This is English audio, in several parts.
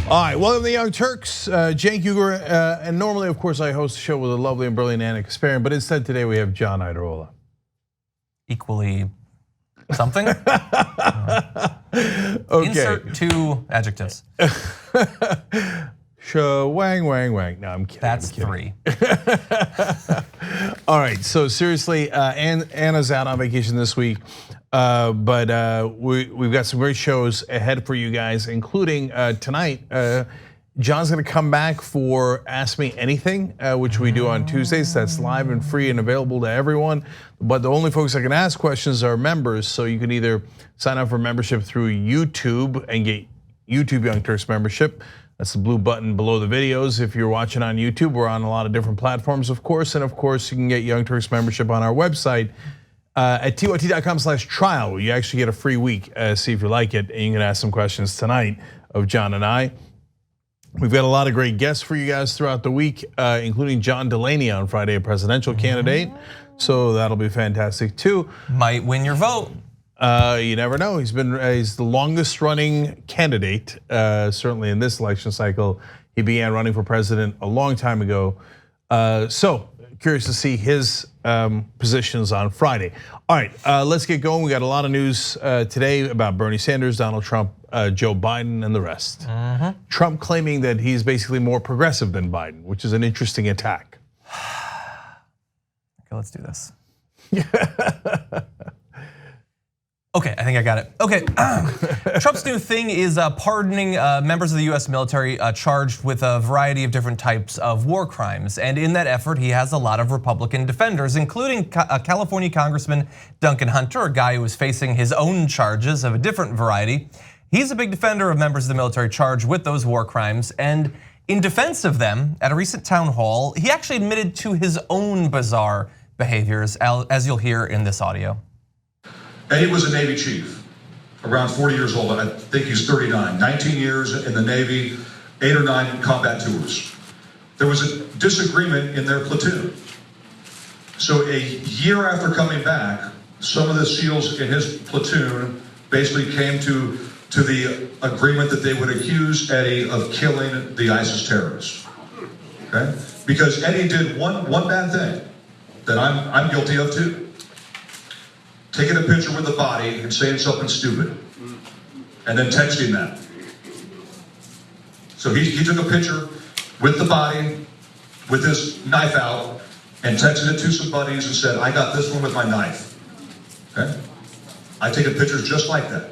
All right, welcome to the Young Turks. Cenk, Uygur, and normally, of course, I host a show with a lovely and brilliant Anna Kasparian, but instead today we have John Iadarola. Equally something? Okay. Insert 2 adjectives. Wang, wang, wang. No, I'm kidding. That's I'm kidding. 3. All right, so seriously, Anna's out on vacation this week, but we've got some great shows ahead for you guys, including tonight. John's gonna come back for Ask Me Anything, which we do on Tuesdays. That's live and free and available to everyone. But the only folks that can ask questions are members, so you can either sign up for membership through YouTube and get YouTube Young Turks membership. That's the blue button below the videos. If you're watching on YouTube, we're on a lot of different platforms, of course. And of course, you can get Young Turks membership on our website at tyt.com/trial, where you actually get a free week. See if you like it, and you can ask some questions tonight of John and I. We've got a lot of great guests for you guys throughout the week, including John Delaney on Friday, a presidential candidate. So that'll be fantastic too. Might win your vote. You never know. He's the longest running candidate, certainly in this election cycle. He began running for president a long time ago. So curious to see his positions on Friday. All right, let's get going. We got a lot of news today about Bernie Sanders, Donald Trump, Joe Biden, and the rest. Trump claiming that he's basically more progressive than Biden, which is an interesting attack. Okay, let's do this. Okay, I think I got it. Okay, Trump's new thing is pardoning members of the US military charged with a variety of different types of war crimes. And in that effort, he has a lot of Republican defenders, including California Congressman Duncan Hunter, a guy who is facing his own charges of a different variety. He's a big defender of members of the military charged with those war crimes. And in defense of them, at a recent town hall, he actually admitted to his own bizarre behaviors, as you'll hear in this audio. Eddie was a Navy chief, around 40 years old. I think he's 39. 19 years in the Navy, 8 or 9 combat tours. There was a disagreement in their platoon. So a year after coming back, some of the SEALs in his platoon basically came to the agreement that they would accuse Eddie of killing the ISIS terrorists. Okay? Because Eddie did one bad thing that I'm guilty of too. Taking a picture with the body and saying something stupid, and then texting that. So he took a picture with the body, with his knife out, and texted it to some buddies and said, "I got this one with my knife." Okay? I taken pictures just like that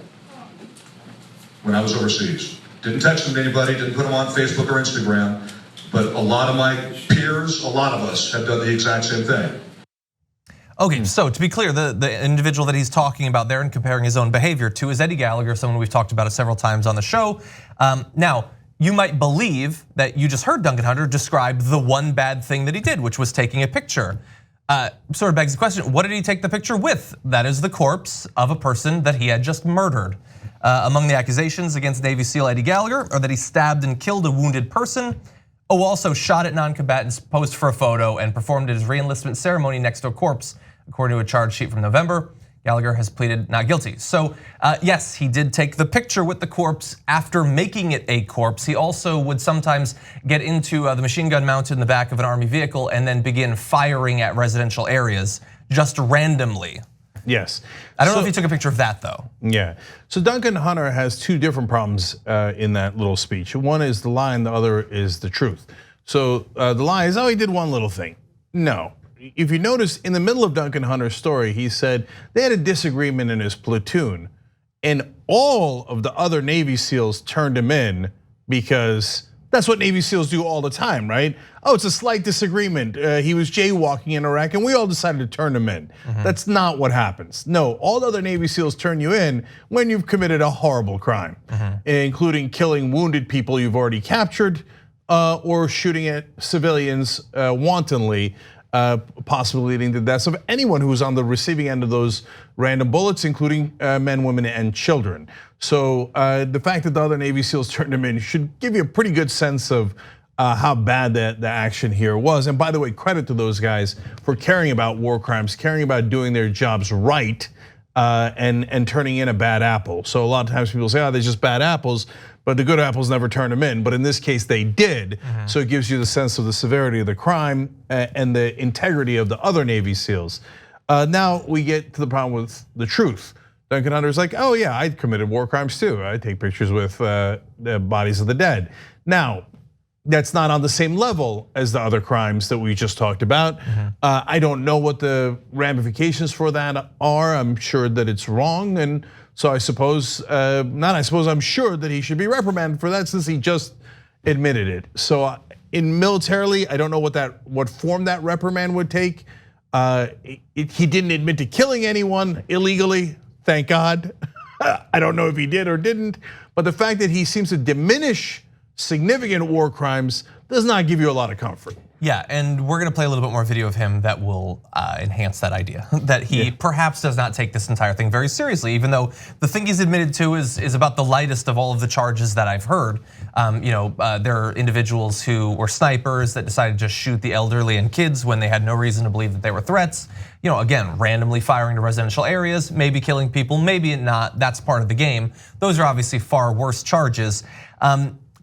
when I was overseas. Didn't text them to anybody, didn't put them on Facebook or Instagram, but a lot of my peers, a lot of us have done the exact same thing. Okay, so to be clear, the individual that he's talking about there and comparing his own behavior to is Eddie Gallagher, someone we've talked about it several times on the show. Now, you might believe that you just heard Duncan Hunter describe the one bad thing that he did, which was taking a picture. Sort of begs the question, what did he take the picture with? That is the corpse of a person that he had just murdered. Among the accusations against Navy SEAL Eddie Gallagher are that he stabbed and killed a wounded person, also shot at non-combatants, posed for a photo, and performed his re-enlistment ceremony next to a corpse. According to a charge sheet from November, Gallagher has pleaded not guilty. So yes, he did take the picture with the corpse after making it a corpse. He also would sometimes get into the machine gun mounted in the back of an army vehicle and then begin firing at residential areas just randomly. Yes. I don't know if he took a picture of that though. Yeah, so Duncan Hunter has 2 different problems in that little speech. One is the lie and the other is the truth. So the lie is, oh, he did one little thing. No. If you notice, in the middle of Duncan Hunter's story, he said they had a disagreement in his platoon, and all of the other Navy SEALs turned him in because that's what Navy SEALs do all the time, right? Oh, it's a slight disagreement. He was jaywalking in Iraq, and we all decided to turn him in. That's not what happens. No, all the other Navy SEAls turn you in when you've committed a horrible crime, including killing wounded people you've already captured, or shooting at civilians wantonly. Possibly leading to the deaths of anyone who was on the receiving end of those random bullets, including men, women, and children. So the fact that the other Navy SEALs turned him in should give you a pretty good sense of how bad the action here was. And by the way, credit to those guys for caring about war crimes, caring about doing their jobs right, and turning in a bad apple. So a lot of times people say, oh, they're just bad apples, but the good apples never turn them in. But in this case, they did. So it gives you the sense of the severity of the crime and the integrity of the other Navy SEALs. Now we get to the problem with the truth. Duncan Hunter's like, oh yeah, I committed war crimes too. I take pictures with the bodies of the dead. Now, that's not on the same level as the other crimes that we just talked about. I don't know what the ramifications for that are. I'm sure that it's wrong, and so I suppose, I'm sure that he should be reprimanded for that since he just admitted it. So in militarily, I don't know what form that reprimand would take. He didn't admit to killing anyone illegally, thank God. I don't know if he did or didn't, but the fact that he seems to diminish significant war crimes does not give you a lot of comfort. Yeah, and we're gonna play a little bit more video of him that will enhance that idea, that he perhaps does not take this entire thing very seriously, even though the thing he's admitted to is about the lightest of all of the charges that I've heard. There are individuals who were snipers that decided to just shoot the elderly and kids when they had no reason to believe that they were threats. Again, randomly firing to residential areas, maybe killing people, maybe not, that's part of the game. Those are obviously far worse charges.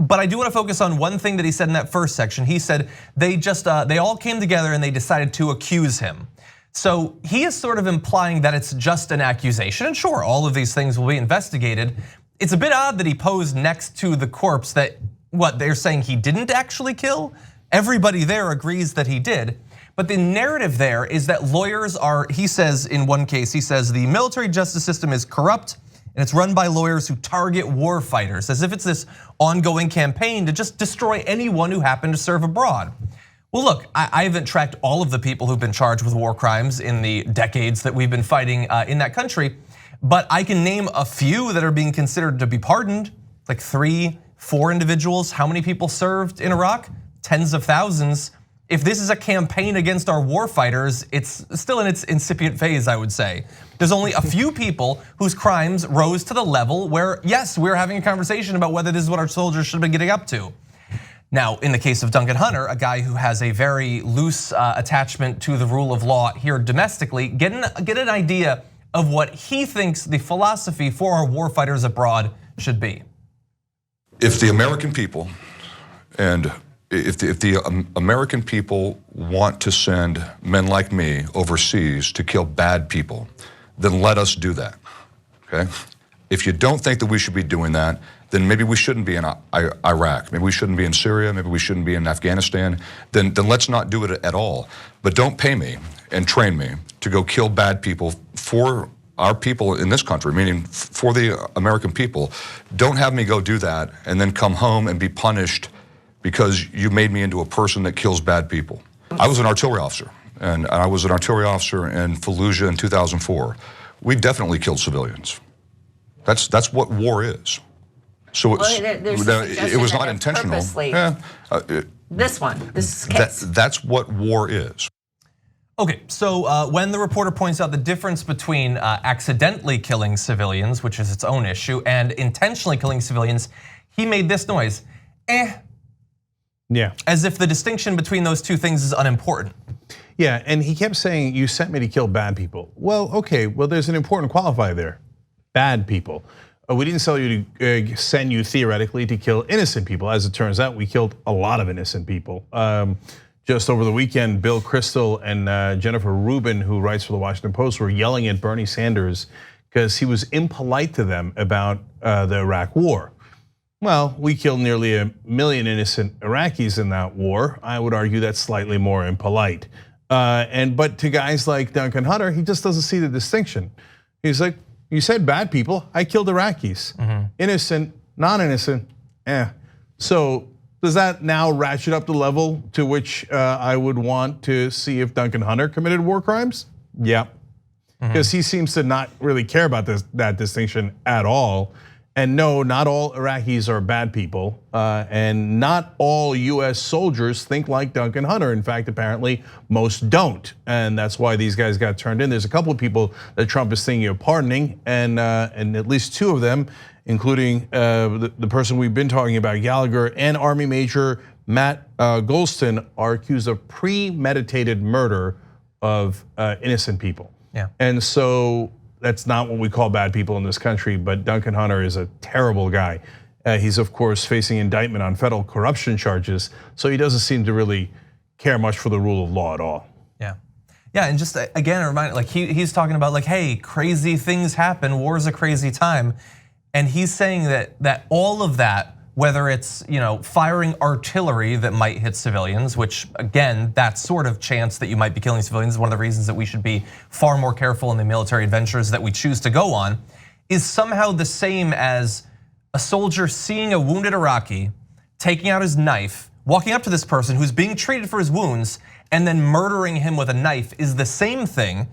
But I do want to focus on one thing that he said in that first section. He said they all came together and they decided to accuse him. So he is sort of implying that it's just an accusation. And sure, all of these things will be investigated. It's a bit odd that he posed next to the corpse that they're saying he didn't actually kill. Everybody there agrees that he did. But the narrative there is that lawyers are, he says in one case, he says the military justice system is corrupt and it's run by lawyers who target war fighters, as if it's this ongoing campaign to just destroy anyone who happened to serve abroad. Well, look, I haven't tracked all of the people who've been charged with war crimes in the decades that we've been fighting in that country, but I can name a few that are being considered to be pardoned, like 3, 4 individuals. How many people served in Iraq? Tens of thousands. If this is a campaign against our war fighters, it's still in its incipient phase, I would say. There's only a few people whose crimes rose to the level where, yes, we're having a conversation about whether this is what our soldiers should have been getting up to. Now, in the case of Duncan Hunter, a guy who has a very loose attachment to the rule of law here domestically, get an idea of what he thinks the philosophy for our war fighters abroad should be. If the American people and if the American people want to send men like me overseas to kill bad people, then let us do that, okay? If you don't think that we should be doing that, then maybe we shouldn't be in Iraq, maybe we shouldn't be in Syria, maybe we shouldn't be in Afghanistan, then let's not do it at all. But don't pay me and train me to go kill bad people for our people in this country, meaning for the American people. Don't have me go do that and then come home and be punished because you made me into a person that kills bad people. I was an artillery officer, and I was an artillery officer in Fallujah in 2004. We definitely killed civilians. That's what war is. So it was not intentional. This case. That's what war is. Okay, so when the reporter points out the difference between accidentally killing civilians, which is its own issue, and intentionally killing civilians, he made this noise, Yeah. as if the distinction between those two things is unimportant. Yeah, and he kept saying, you sent me to kill bad people. Well, okay, there's an important qualifier there, bad people. We didn't send you theoretically to kill innocent people. As it turns out, we killed a lot of innocent people. Just over the weekend, Bill Kristol and Jennifer Rubin, who writes for the Washington Post, were yelling at Bernie Sanders because he was impolite to them about the Iraq war. Well, we killed nearly 1 million innocent Iraqis in that war. I would argue that's slightly more impolite. But to guys like Duncan Hunter, he just doesn't see the distinction. He's like, you said bad people, I killed Iraqis. Innocent, non-innocent, So does that now ratchet up the level to which I would want to see if Duncan Hunter committed war crimes? Yeah, because he seems to not really care about that distinction at all. And no, not all Iraqis are bad people, and not all US soldiers think like Duncan Hunter. In fact, apparently most don't, and that's why these guys got turned in. There's a couple of people that Trump is thinking of pardoning, and at least 2 of them, including the person we've been talking about, Gallagher, and Army Major Matt Golston, are accused of premeditated murder of innocent people. Yeah. And so That's not what we call bad people in this country, but Duncan Hunter is a terrible guy. He's of course facing indictment on federal corruption charges, so he doesn't seem to really care much for the rule of law at all. Yeah, and just again, a reminder, like he's talking about like, hey, crazy things happen, war's a crazy time. And he's saying that all of that, whether it's firing artillery that might hit civilians, which again, that sort of chance that you might be killing civilians is one of the reasons that we should be far more careful in the military adventures that we choose to go on, is somehow the same as a soldier seeing a wounded Iraqi, taking out his knife, walking up to this person who's being treated for his wounds, and then murdering him with a knife is the same thing.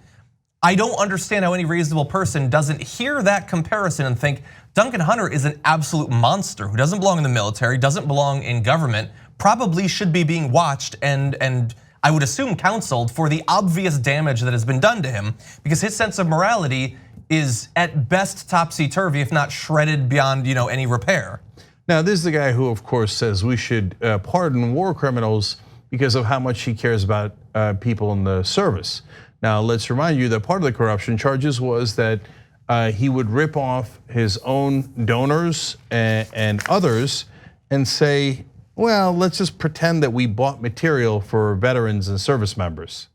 I don't understand how any reasonable person doesn't hear that comparison and think Duncan Hunter is an absolute monster who doesn't belong in the military, doesn't belong in government, probably should be being watched and I would assume counseled for the obvious damage that has been done to him, because his sense of morality is at best topsy-turvy, if not shredded beyond any repair. Now, this is the guy who, of course, says we should pardon war criminals because of how much he cares about people in the service. Now, let's remind you that part of the corruption charges was that he would rip off his own donors and others and say, well, let's just pretend that we bought material for veterans and service members.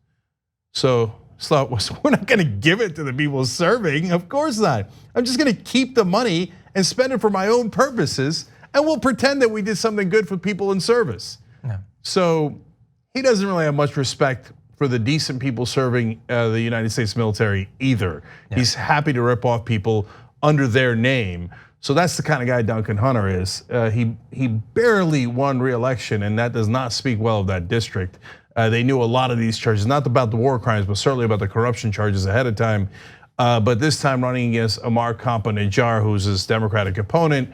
So we're not gonna give it to the people serving, of course not. I'm just gonna keep the money and spend it for my own purposes, and we'll pretend that we did something good for people in service. Yeah. So he doesn't really have much respect for the decent people serving the United States military either. Yeah. He's happy to rip off people under their name. So that's the kind of guy Duncan Hunter is. He barely won re-election, and that does not speak well of that district. They knew a lot of these charges, not about the war crimes, but certainly about the corruption charges ahead of time. But this time running against Amar Kampa-Najjar, who's his Democratic opponent,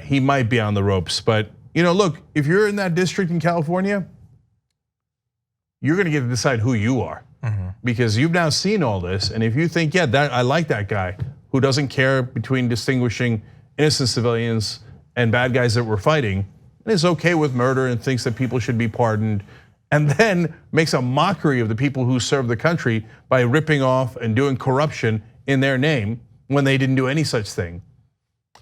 he might be on the ropes. But look, if you're in that district in California, you're gonna get to decide who you are, because you've now seen all this. And if you think, yeah, I like that guy who doesn't care between distinguishing innocent civilians and bad guys that we're fighting, and is okay with murder and thinks that people should be pardoned, and then makes a mockery of the people who serve the country by ripping off and doing corruption in their name when they didn't do any such thing.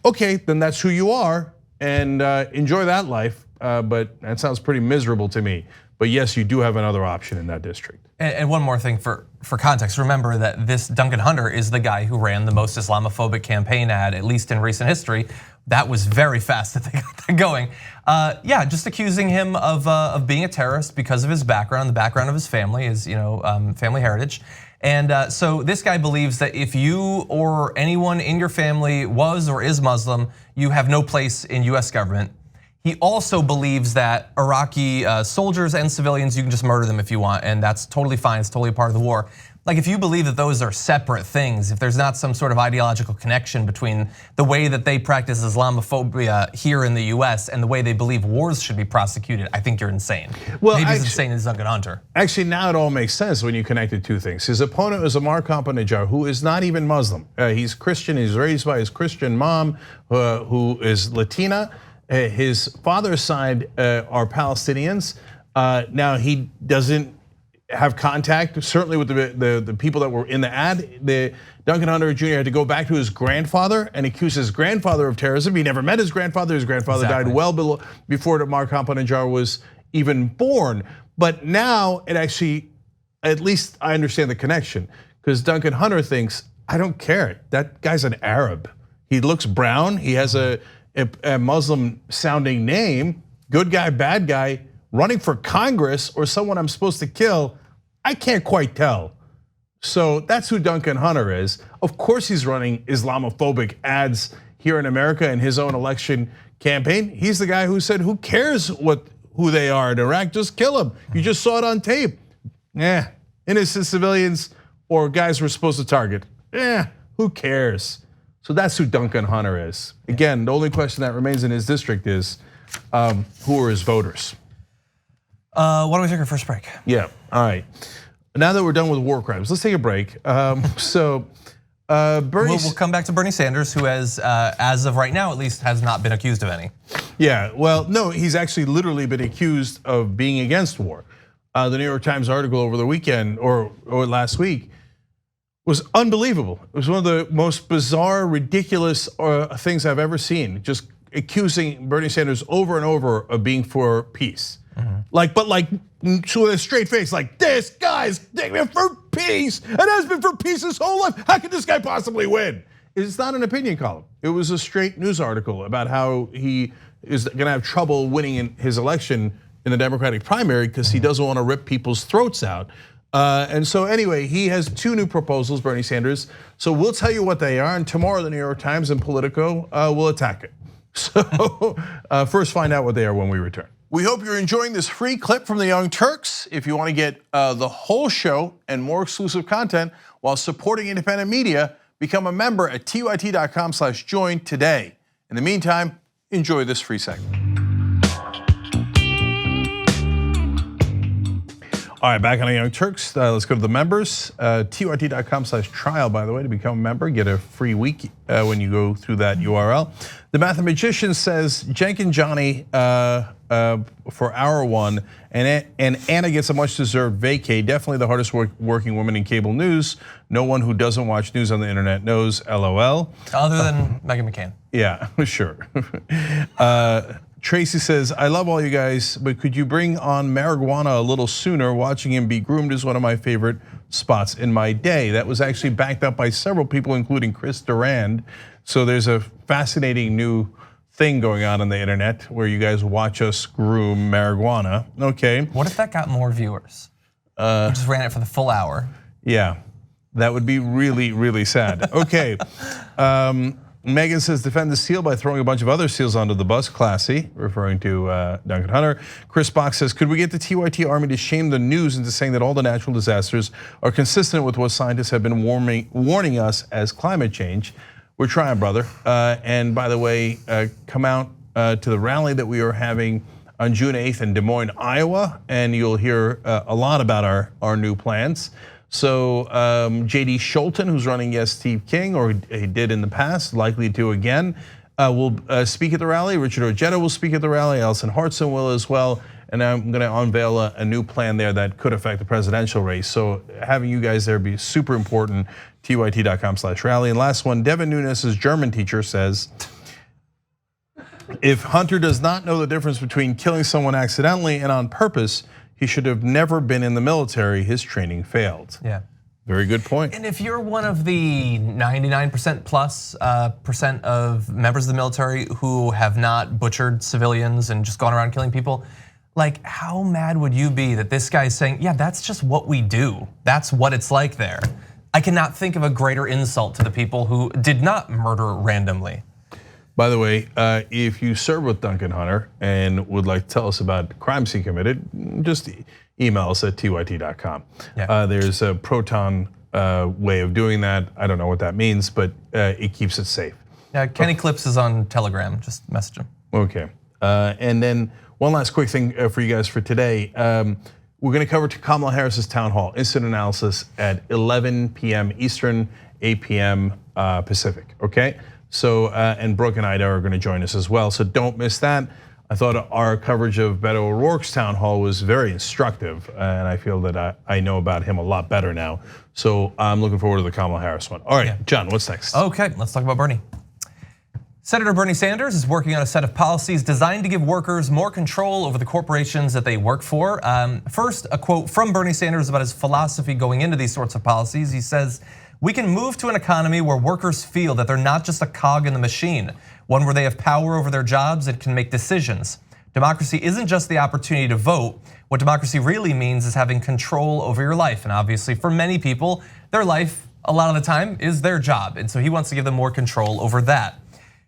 Okay, then that's who you are, and enjoy that life, but that sounds pretty miserable to me. But yes, you do have another option in that district. And one more thing for context, remember that this Duncan Hunter is the guy who ran the most Islamophobic campaign ad, at least in recent history. That was very fast that they got that going. Yeah, just accusing him of being a terrorist because of his background, the background of his family, his family heritage. And so this guy believes that if you or anyone in your family was or is Muslim, you have no place in US government. He also believes that Iraqi soldiers and civilians, you can just murder them if you want, and that's totally fine, it's totally part of the war. Like if you believe that those are separate things, if there's not some sort of ideological connection between the way that they practice Islamophobia here in the US and the way they believe wars should be prosecuted, I think you're insane. Well, maybe as insane as Duncan Hunter. Actually, now it all makes sense when you connect the two things. His opponent is Amar Kampa-Najjar, who is not even Muslim. He's Christian, he's raised by his Christian mom, who is Latina. His father's side are Palestinians. Now he doesn't have contact, certainly with the people that were in the ad. Duncan Hunter Jr. had to go back to his grandfather and accuse his grandfather of terrorism. He never met his grandfather. His grandfather died well before Amar Kampa-Najjar was even born. But now it actually, at least I understand the connection, because Duncan Hunter thinks, I don't care. That guy's an Arab. He looks brown. He has a Muslim sounding name, good guy, bad guy, running for Congress or someone I'm supposed to kill, I can't quite tell. So that's who Duncan Hunter is. Of course he's running Islamophobic ads here in America in his own election campaign. He's the guy who said, who cares who they are in Iraq, just kill them. You just saw it on tape. Innocent civilians or guys we're supposed to target. Who cares? So that's who Duncan Hunter is. Again, the only question that remains in his district is, who are his voters? Why don't we take our first break? Yeah, all right. Now that we're done with war crimes, let's take a break. Bernie, we'll come back to Bernie Sanders, who has, as of right now at least, has not been accused of any. Yeah, well, no, he's actually literally been accused of being against war. The New York Times article over the weekend or last week was unbelievable. It was one of the most bizarre, ridiculous things I've ever seen. Just accusing Bernie Sanders over and over of being for peace. So with a straight face, like, this guy's for peace and has been for peace his whole life. How could this guy possibly win? It's not an opinion column. It was a straight news article about how he is gonna have trouble winning in his election in the Democratic primary because he doesn't want to rip people's throats out. And so anyway, he has 2 new proposals, Bernie Sanders. So we'll tell you what they are, and tomorrow the New York Times and Politico will attack it. So first find out what they are when we return. We hope you're enjoying this free clip from the Young Turks. If you want to get the whole show and more exclusive content while supporting independent media, become a member at tyt.com/join today. In the meantime, enjoy this free segment. All right, back on the Young Turks. Let's go to the members. tyt.com/trial, by the way, to become a member. Get a free week when you go through that URL. The Mathematician says, Cenk and Johnny for hour 1, and Anna gets a much-deserved vacay. Definitely the hardest working woman in cable news. No one who doesn't watch news on the internet knows, LOL. Other than Meghan McCain. Yeah, sure. Tracy says, I love all you guys, but could you bring on marijuana a little sooner? Watching him be groomed is one of my favorite spots in my day. That was actually backed up by several people, including Chris Durand. So there's a fascinating new thing going on the internet where you guys watch us groom marijuana. Okay. What if that got more viewers? We just ran it for the full hour. Yeah, that would be really, really sad. Okay. Megan says, defend the seal by throwing a bunch of other seals onto the bus. Classy, referring to Duncan Hunter. Chris Box says, could we get the TYT Army to shame the news into saying that all the natural disasters are consistent with what scientists have been warning us as climate change? We're trying, brother. And by the way, come out to the rally that we are having on June 8th in Des Moines, Iowa, and you'll hear a lot about our new plans. So JD Scholten, who's running against Steve King, or he did in the past, likely to again, will speak at the rally. Richard Ojeda will speak at the rally. Alison Hartson will as well. And I'm going to unveil a new plan there that could affect the presidential race. So having you guys there be super important. tyt.com/rally. And last one, Devin Nunes' German teacher says, if Hunter does not know the difference between killing someone accidentally and on purpose, he should have never been in the military. His training failed. Yeah. Very good point. And if you're one of the 99% plus percent of members of the military who have not butchered civilians and just gone around killing people, like how mad would you be that this guy's saying, yeah, that's just what we do. That's what it's like there. I cannot think of a greater insult to the people who did not murder randomly. By the way, if you serve with Duncan Hunter and would like to tell us about crimes he committed, just email us at tyt.com. Yeah. There's a Proton way of doing that. I don't know what that means, but it keeps it safe. Yeah, Kenny Clips is on Telegram, just message him. Okay, and then one last quick thing for you guys for today. We're gonna cover Kamala Harris's town hall, instant analysis at 11 p.m. Eastern, 8 p.m. Pacific, okay? So, and Brooke and Ida are gonna join us as well, so don't miss that. I thought our coverage of Beto O'Rourke's town hall was very instructive, and I feel that I know about him a lot better now. So I'm looking forward to the Kamala Harris one. All right, yeah. John, what's next? Okay, let's talk about Bernie. Senator Bernie Sanders is working on a set of policies designed to give workers more control over the corporations that they work for. First, a quote from Bernie Sanders about his philosophy going into these sorts of policies. He says, we can move to an economy where workers feel that they're not just a cog in the machine, one where they have power over their jobs and can make decisions. Democracy isn't just the opportunity to vote. What democracy really means is having control over your life. And obviously for many people, their life a lot of the time is their job. And so he wants to give them more control over that.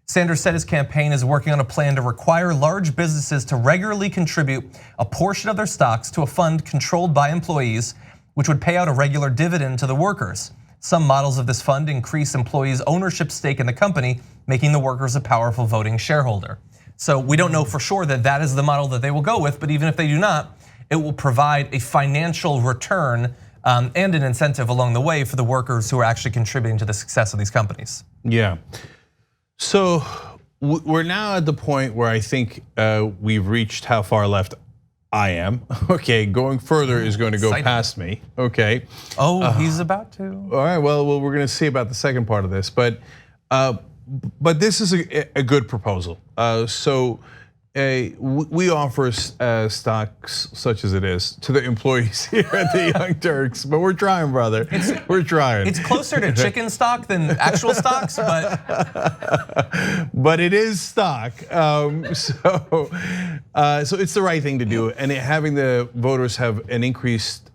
Sanders said his campaign is working on a plan to require large businesses to regularly contribute a portion of their stocks to a fund controlled by employees, which would pay out a regular dividend to the workers. Some models of this fund increase employees' ownership stake in the company, making the workers a powerful voting shareholder. So we don't know for sure that that is the model that they will go with, but even if they do not, it will provide a financial return and an incentive along the way for the workers who are actually contributing to the success of these companies. Yeah. So we're now at the point where I think we've reached how far left I am. Okay, going further is going to go Exciting. past me. Okay. Oh, he's about to. All right. Well, we're going to see about the second part of this, but this is a good proposal. We offer stocks such as it is to the employees here at the Young Turks, but we're trying, brother. We're trying. It's closer to chicken stock than actual stocks, but it is stock. So it's the right thing to do, and having the voters have an increased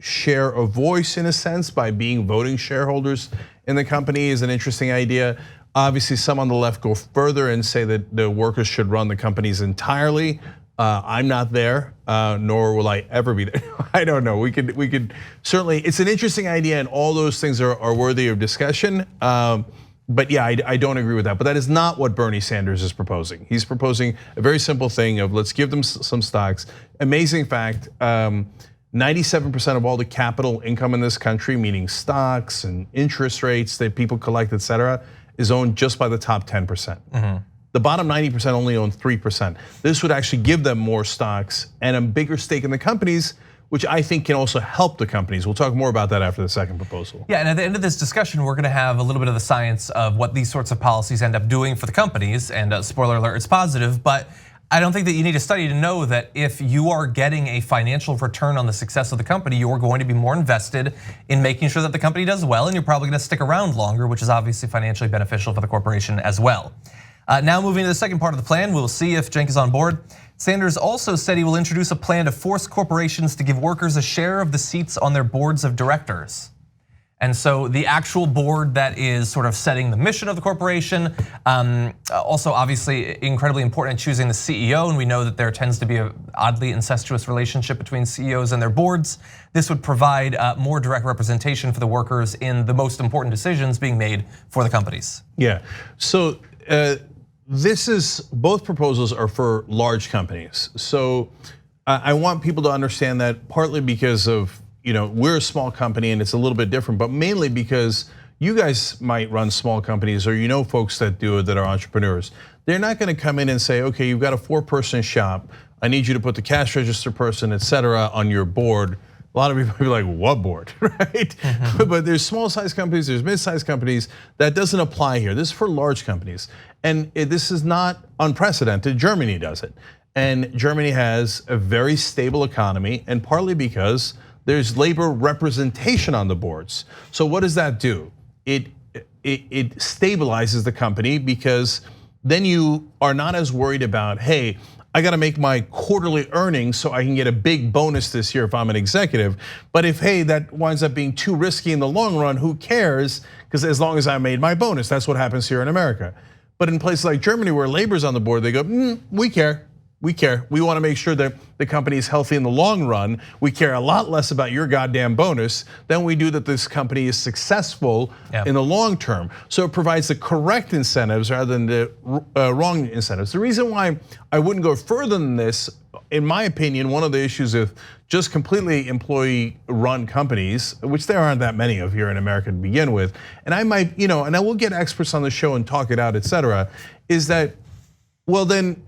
share of voice in a sense by being voting shareholders in the company is an interesting idea. Obviously, some on the left go further and say that the workers should run the companies entirely. I'm not there, nor will I ever be there. I don't know. We could certainly. It's an interesting idea, and all those things are worthy of discussion. But yeah, I don't agree with that. But that is not what Bernie Sanders is proposing. He's proposing a very simple thing of let's give them some stocks. Amazing fact. 97% of all the capital income in this country, meaning stocks and interest rates that people collect, et cetera, is owned just by the top 10%. The bottom 90% only own 3%. This would actually give them more stocks and a bigger stake in the companies, which I think can also help the companies. We'll talk more about that after the second proposal. yeah, and at the end of this discussion, we're gonna have a little bit of the science of what these sorts of policies end up doing for the companies, and spoiler alert, it's positive, but I don't think that you need a study to know that if you are getting a financial return on the success of the company, you're going to be more invested in making sure that the company does well, and you're probably gonna stick around longer, which is obviously financially beneficial for the corporation as well. Now moving to the second part of the plan, we'll see if Cenk is on board. Sanders also said he will introduce a plan to force corporations to give workers a share of the seats on their boards of directors. And so the actual board that is sort of setting the mission of the corporation, also obviously incredibly important in choosing the CEO, and we know that there tends to be an oddly incestuous relationship between CEOs and their boards. This would provide more direct representation for the workers in the most important decisions being made for the companies. Yeah, so both proposals are for large companies. So I want people to understand that partly because of, we're a small company and it's a little bit different, but mainly because you guys might run small companies or folks that do it that are entrepreneurs. They're not gonna come in and say, okay, you've got a 4-person shop. I need you to put the cash register person, et cetera, on your board. A lot of people be like, what board, right? But there's small size companies, there's mid-sized companies. That doesn't apply here. This is for large companies. And this is not unprecedented. Germany does it. And Germany has a very stable economy, and partly because there's labor representation on the boards. So what does that do? It stabilizes the company because then you are not as worried about, hey, I gotta make my quarterly earnings so I can get a big bonus this year if I'm an executive. But if, hey, that winds up being too risky in the long run, who cares? Because as long as I made my bonus, that's what happens here in America. But in places like Germany where labor's on the board, they go, we care. We care. We want to make sure that the company is healthy in the long run. We care a lot less about your goddamn bonus than we do that this company is successful in the long term. So it provides the correct incentives rather than the wrong incentives. The reason why I wouldn't go further than this, in my opinion, one of the issues of just completely employee-run companies, which there aren't that many of here in America to begin with, and I might, and I will get experts on the show and talk it out, et cetera, is that, well then,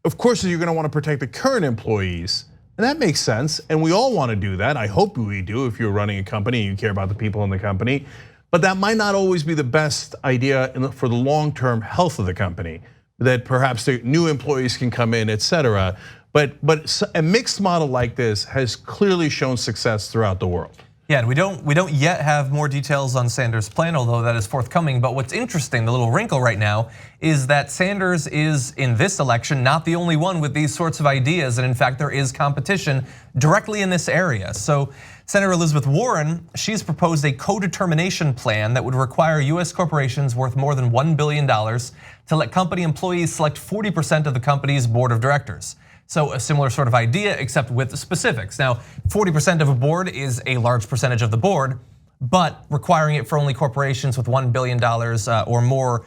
of course, you're gonna wanna protect the current employees, and that makes sense, and we all wanna do that. I hope we do if you're running a company and you care about the people in the company, but that might not always be the best idea for the long-term health of the company, that perhaps the new employees can come in, et cetera. But a mixed model like this has clearly shown success throughout the world. Yeah, and we don't yet have more details on Sanders' plan, although that is forthcoming. But what's interesting, the little wrinkle right now, is that Sanders is in this election not the only one with these sorts of ideas, and in fact there is competition directly in this area. So Senator Elizabeth Warren, she's proposed a co-determination plan that would require US corporations worth more than $1 billion to let company employees select 40% of the company's board of directors. So a similar sort of idea, except with the specifics. Now, 40% of a board is a large percentage of the board, but requiring it for only corporations with $1 billion or more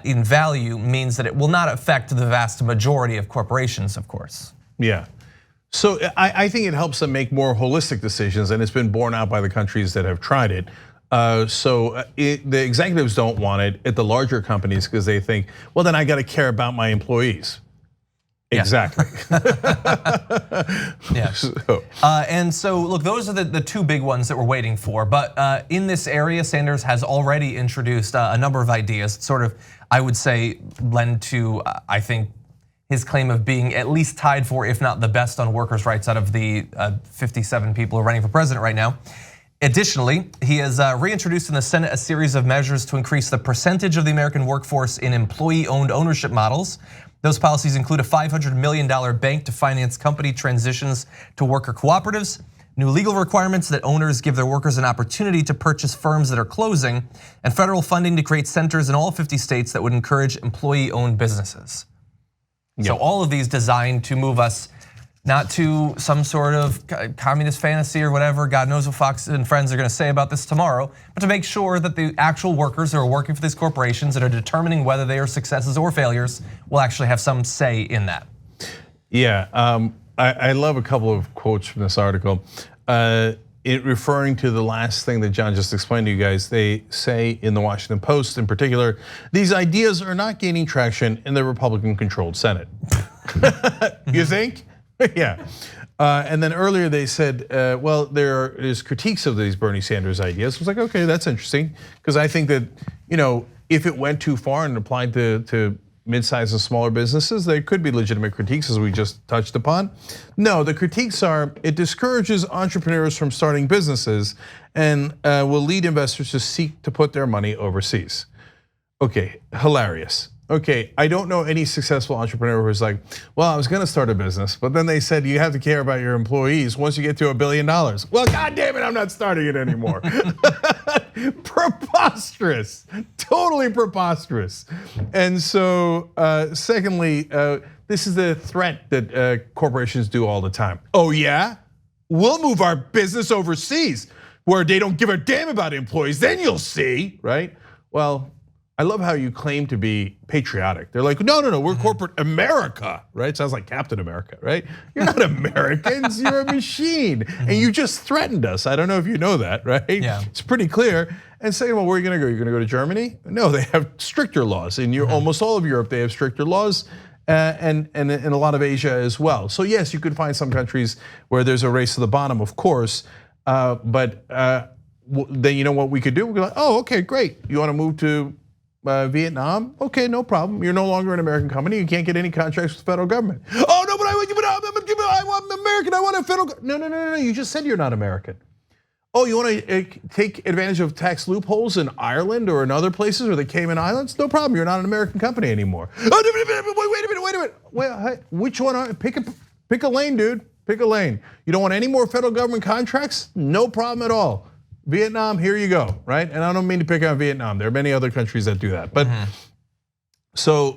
in value means that it will not affect the vast majority of corporations, of course. Yeah, so I think it helps them make more holistic decisions, and it's been borne out by the countries that have tried it. The executives don't want it at the larger companies because they think, well, then I got to care about my employees. Exactly. Yeah. And so, look, those are the two big ones that we're waiting for. But in this area, Sanders has already introduced a number of ideas, sort of, I would say, lend to, I think, his claim of being at least tied for, if not the best on workers' rights out of the 57 people who are running for president right now. Additionally, he has reintroduced in the Senate a series of measures to increase the percentage of the American workforce in employee-owned ownership models. Those policies include a $500 million bank to finance company transitions to worker cooperatives, new legal requirements that owners give their workers an opportunity to purchase firms that are closing, and federal funding to create centers in all 50 states that would encourage employee-owned businesses. Yep. So all of these designed to move us not to some sort of communist fantasy or whatever. God knows what Fox and friends are gonna say about this tomorrow, but to make sure that the actual workers who are working for these corporations that are determining whether they are successes or failures will actually have some say in that. Yeah, I love a couple of quotes from this article. It referring to the last thing that John just explained to you guys, they say in the Washington Post in particular, these ideas are not gaining traction in the Republican-controlled Senate. You think? Yeah, and then earlier they said, well, there is critiques of these Bernie Sanders ideas. I was like, okay, that's interesting, because I think that if it went too far and applied to mid-sized and smaller businesses, there could be legitimate critiques, as we just touched upon. No, the critiques are it discourages entrepreneurs from starting businesses and will lead investors to seek to put their money overseas. Okay, hilarious. Okay, I don't know any successful entrepreneur who's like, well, I was gonna start a business, but then they said you have to care about your employees once you get to $1 billion. Well, God damn it, I'm not starting it anymore. Preposterous, totally preposterous. And so, secondly, this is the threat that corporations do all the time. Oh yeah, we'll move our business overseas where they don't give a damn about employees, then you'll see, right? Well, I love how you claim to be patriotic. They're like, no, we're corporate America, right? Sounds like Captain America, right? You're not Americans, you're a machine. And you just threatened us. I don't know if you know that, right? Yeah. It's pretty clear. And second of all, where are you gonna go? You're gonna go to Germany? No, they have stricter laws. In almost all of Europe, they have stricter laws. And in a lot of Asia as well. So yes, you could find some countries where there's a race to the bottom, of course. But then you know what we could do? We're like, oh, okay, great. You wanna move to Vietnam? Okay, no problem. You're no longer an American company. You can't get any contracts with the federal government. Oh no, but I want American. I want a federal. No. You just said you're not American. Oh, you want to take advantage of tax loopholes in Ireland or in other places or the Cayman Islands? No problem. You're not an American company anymore. Oh, wait a minute. Wait, which one? Pick a lane, dude. Pick a lane. You don't want any more federal government contracts? No problem at all. Vietnam, here you go, right? And I don't mean to pick on Vietnam. There are many other countries that do that. But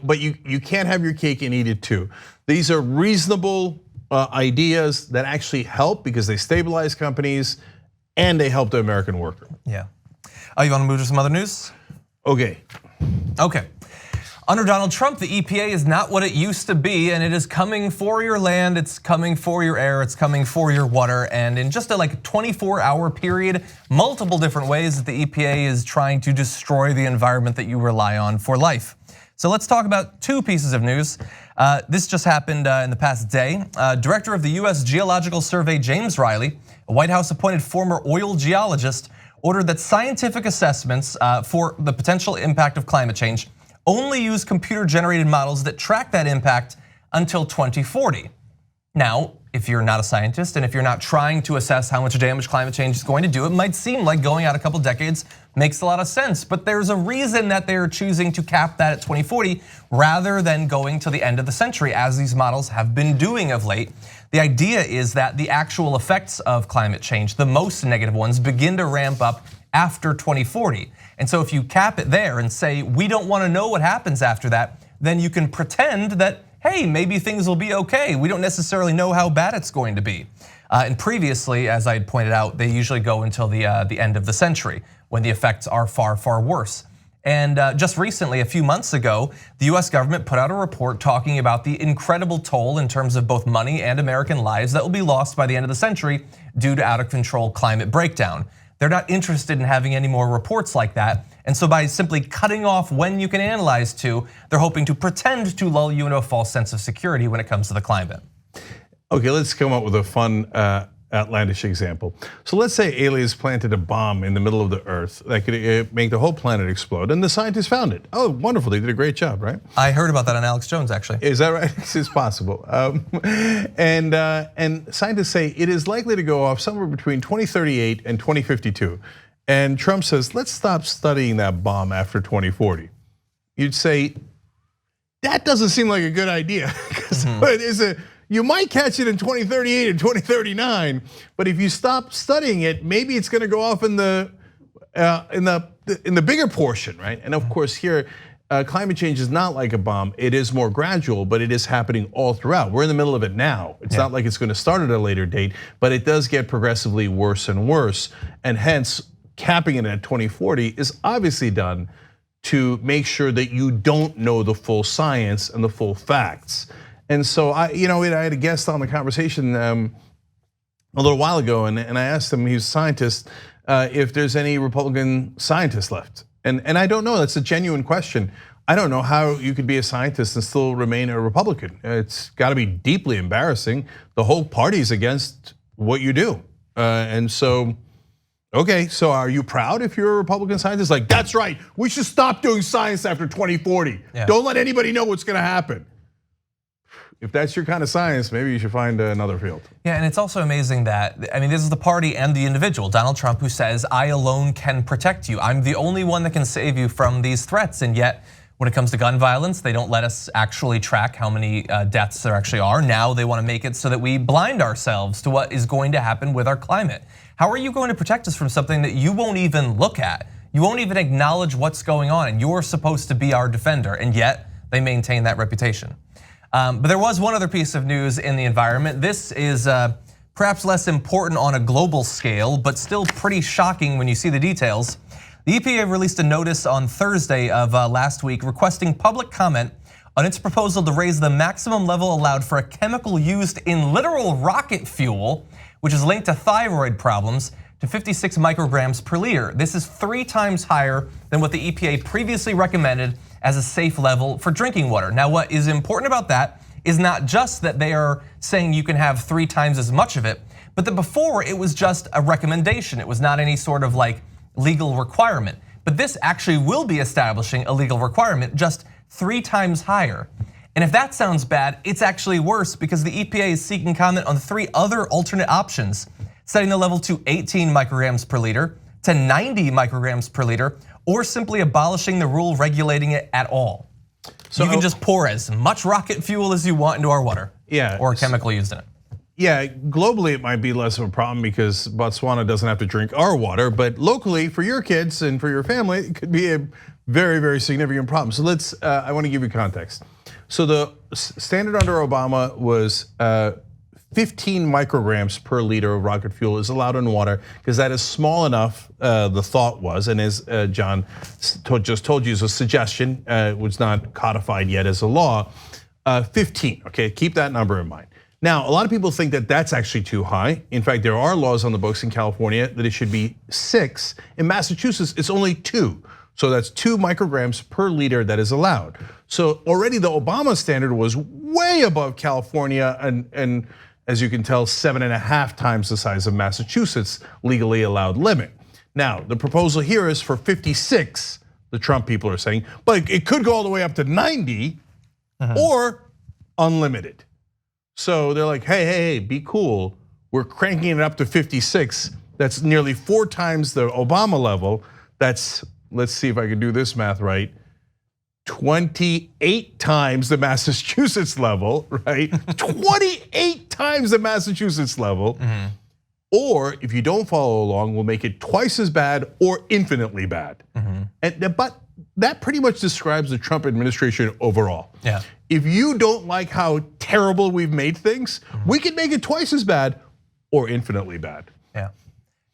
but you can't have your cake and eat it too. These are reasonable ideas that actually help because they stabilize companies and they help the American worker. Yeah. You want to move to some other news? Okay. Under Donald Trump, the EPA is not what it used to be, and it is coming for your land, it's coming for your air, it's coming for your water, and in just a 24-hour period, multiple different ways that the EPA is trying to destroy the environment that you rely on for life. So let's talk about two pieces of news. This just happened in the past day. Director of the US Geological Survey, James Riley, a White House appointed former oil geologist, ordered that scientific assessments for the potential impact of climate change only use computer-generated models that track that impact until 2040. Now, if you're not a scientist and if you're not trying to assess how much damage climate change is going to do, it might seem like going out a couple decades makes a lot of sense, but there's a reason that they're choosing to cap that at 2040 rather than going to the end of the century, as these models have been doing of late. The idea is that the actual effects of climate change, the most negative ones, begin to ramp up after 2040. And so if you cap it there and say, we don't wanna know what happens after that, then you can pretend that, hey, maybe things will be okay. We don't necessarily know how bad it's going to be. And previously, as I had pointed out, they usually go until the end of the century when the effects are far, far worse. And just recently, a few months ago, the US government put out a report talking about the incredible toll in terms of both money and American lives that will be lost by the end of the century due to out of control climate breakdown. They're not interested in having any more reports like that. And so by simply cutting off when you can analyze to, they're hoping to pretend to lull you into a false sense of security when it comes to the climate. Okay, let's come up with a fun outlandish example. So let's say aliens planted a bomb in the middle of the earth that could make the whole planet explode, and the scientists found it. Oh, wonderful, they did a great job, right? I heard about that on Alex Jones, actually. Is that right? It's possible. And scientists say it is likely to go off somewhere between 2038 and 2052. And Trump says, let's stop studying that bomb after 2040. You'd say, that doesn't seem like a good idea. You might catch it in 2038 and 2039, but if you stop studying it, maybe it's going to go off in the bigger portion, right? And of course, here, climate change is not like a bomb. It is more gradual, but it is happening all throughout. We're in the middle of it now. It's not like it's going to start at a later date, but it does get progressively worse and worse, and hence capping it at 2040 is obviously done to make sure that you don't know the full science and the full facts. And so I had a guest on the conversation a little while ago, and I asked him, he's a scientist, if there's any Republican scientists left. And I don't know, that's a genuine question. I don't know how you could be a scientist and still remain a Republican. It's gotta be deeply embarrassing. The whole party's against what you do. And so, okay, so are you proud if you're a Republican scientist? Like, that's right, we should stop doing science after 2040. Don't let anybody know what's gonna happen. If that's your kind of science, maybe you should find another field. Yeah, and it's also amazing that, this is the party and the individual, Donald Trump, who says, I alone can protect you. I'm the only one that can save you from these threats. And yet, when it comes to gun violence, they don't let us actually track how many deaths there actually are. Now they want to make it so that we blind ourselves to what is going to happen with our climate. How are you going to protect us from something that you won't even look at? You won't even acknowledge what's going on, and you're supposed to be our defender, and yet they maintain that reputation. But there was one other piece of news in the environment. This is perhaps less important on a global scale, but still pretty shocking when you see the details. The EPA released a notice on Thursday of last week requesting public comment on its proposal to raise the maximum level allowed for a chemical used in literal rocket fuel, which is linked to thyroid problems, to 56 micrograms per liter. This is 3 times higher than what the EPA previously recommended as a safe level for drinking water. Now, what is important about that is not just that they are saying you can have 3 times as much of it, but that before it was just a recommendation. It was not any sort of like legal requirement. But this actually will be establishing a legal requirement, just 3 times higher. And if that sounds bad, it's actually worse because the EPA is seeking comment on 3 other alternate options, setting the level to 18 micrograms per liter, to 90 micrograms per liter, or simply abolishing the rule regulating it at all. So you can just pour as much rocket fuel as you want into our water, or a chemical used in it. Yeah, globally it might be less of a problem because Botswana doesn't have to drink our water, but locally for your kids and for your family, it could be a very, very significant problem. So I want to give you context. So the standard under Obama was 15 micrograms per liter of rocket fuel is allowed in water because that is small enough, the thought was, and as John just told you, is a suggestion, it was not codified yet as a law, 15, okay, keep that number in mind. Now, a lot of people think that that's actually too high. In fact, there are laws on the books in California that it should be 6. In Massachusetts, it's only 2. So that's 2 micrograms per liter that is allowed. So already the Obama standard was way above California and as you can tell, 7.5 times the size of Massachusetts legally allowed limit. Now, the proposal here is for 56, the Trump people are saying, but it could go all the way up to 90 or unlimited. So they're like, hey, be cool. We're cranking it up to 56. That's nearly 4 times the Obama level. That's, let's see if I can do this math right, 28 times the Massachusetts level, right? 28 times the Massachusetts level. Or if you don't follow along, we'll make it twice as bad or infinitely bad. But that pretty much describes the Trump administration overall. Yeah. If you don't like how terrible we've made things, we can make it twice as bad or infinitely bad.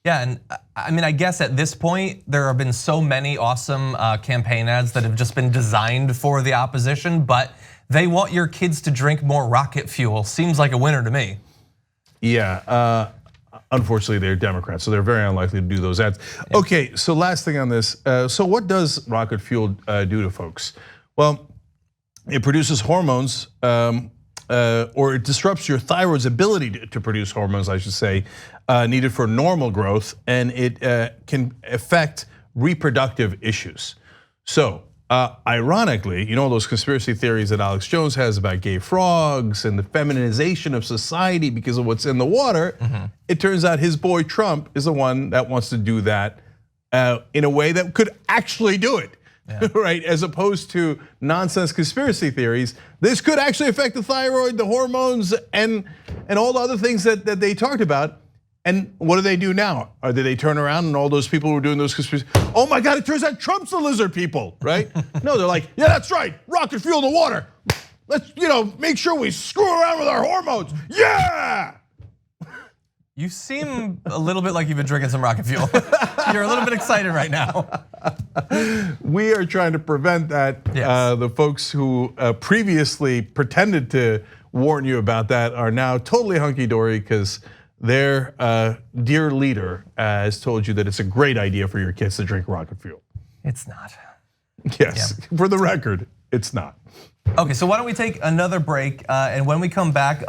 Yeah, and I guess at this point, there have been so many awesome campaign ads that have just been designed for the opposition, but they want your kids to drink more rocket fuel. Seems like a winner to me. Yeah, Unfortunately, they're Democrats, so they're very unlikely to do those ads. Okay, so last thing on this. So what does rocket fuel do to folks? Well, it produces hormones, or it disrupts your thyroid's ability to produce hormones, I should say, needed for normal growth, and it can affect reproductive issues. So, ironically, you know those conspiracy theories that Alex Jones has about gay frogs and the feminization of society because of what's in the water. It turns out his boy Trump is the one that wants to do that in a way that could actually do it. Right, as opposed to nonsense conspiracy theories, this could actually affect the thyroid, the hormones, and all the other things that they talked about. And what do they do now? Or do they turn around and all those people who are doing those conspiracies? Oh my God! It turns out Trump's the lizard people, right? No, they're like, yeah, that's right. Rocket fuel in the water. Let's make sure we screw around with our hormones. Yeah. You seem a little bit like you've been drinking some rocket fuel. You're a little bit excited right now. We are trying to prevent that. Yes. The folks who previously pretended to warn you about that are now totally hunky-dory because their dear leader has told you that it's a great idea for your kids to drink rocket fuel. It's not. Yes, for the record, it's not. Okay, so why don't we take another break, and when we come back,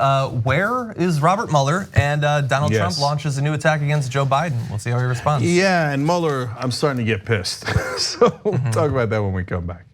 where is Robert Mueller? And Donald Trump launches a new attack against Joe Biden. We'll see how he responds. Yeah, and Mueller, I'm starting to get pissed. So we'll talk about that when we come back.